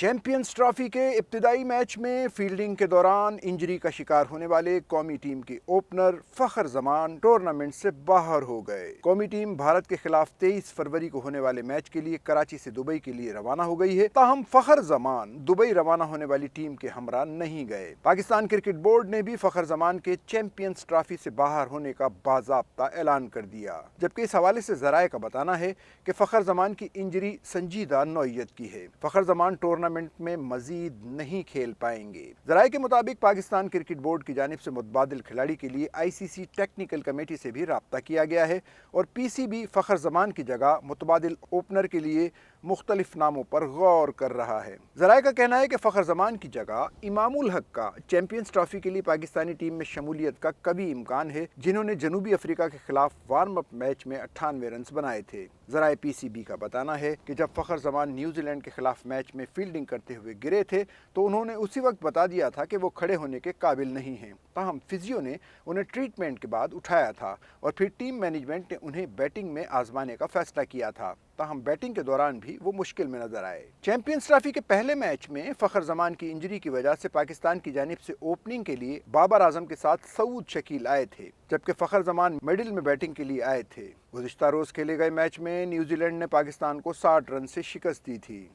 Champions trophy के इब्तिदाई match में fielding के दौरान इंजरी का शिकार होने वाले कौमी टीम के ओपनर फखर जमान टूर्नामेंट से बाहर हो गए। कौमी टीम भारत के खिलाफ 23 फरवरी को होने वाले मैच के लिए कराची से दुबई के लिए रवाना हो गई है। ताहम फखर जमान दुबई रवाना होने वाली टीम के हमरा नहीं गए। पाकिस्तान क्रिकेट बोर्ड ने भी फखर जमान के चैंपियंस ट्रॉफी से बाहर होने का बाज़ाब्ता ऐलान कर दिया, जबकि इस हवाले से ज़राए का बताना है कि फखर जमान की इंजरी संजीदा नौइयत की है। फखर जमान टूर्नामेंट में मजीद नहीं खेल पाएंगे। ज़राए के मुताबिक पाकिस्तान क्रिकेट बोर्ड की जानिब से मुतबादिल खिलाड़ी के लिए ICC टेक्निकल कमेटी से भी राब्ता किया गया है और PCB फखर जमान की जगह मुतबादिल ओपनर के लिए मुख्तलिफ नामों पर गौर कर रहा है। ज़राए का कहना है कि फखर जमान की जगह इमामुल हक का चैंपियंस ट्रॉफी के लिए पाकिस्तानी टीम में शमूलियत का कभी इम्कान है, जिन्होंने जनूबी अफ्रीका के खिलाफ वार्म अप मैच में 98 रन बनाए थे। ज़राए PCB का बताना है कि जब फखर जमान न्यूजीलैंड के खिलाफ मैच में फील्डिंग करते हुए गिरे थे तो उन्होंने उसी वक्त बता दिया था कि वो खड़े होने के काबिल नहीं हैं। ताहम फिजियो ने उन्हें ट्रीटमेंट के बाद उठाया था और फिर टीम मैनेजमेंट ने उन्हें बैटिंग में आजमाने का फैसला किया था। ताहम बैटिंग के दौरान भी वो मुश्किल में नजर आए। चैंपियंस ट्रॉफी के पहले मैच में फखर जमान की इंजरी की वजह से पाकिस्तान की जानिब से ओपनिंग के लिए बाबर आजम के साथ सऊद शकील आए थे, जबकि फखर जमान मिडिल में बैटिंग के लिए आए थे। गुज़िश्ता रोज खेले गए मैच में न्यूजीलैंड ने पाकिस्तान को 60 रन से शिकस्त दी थी।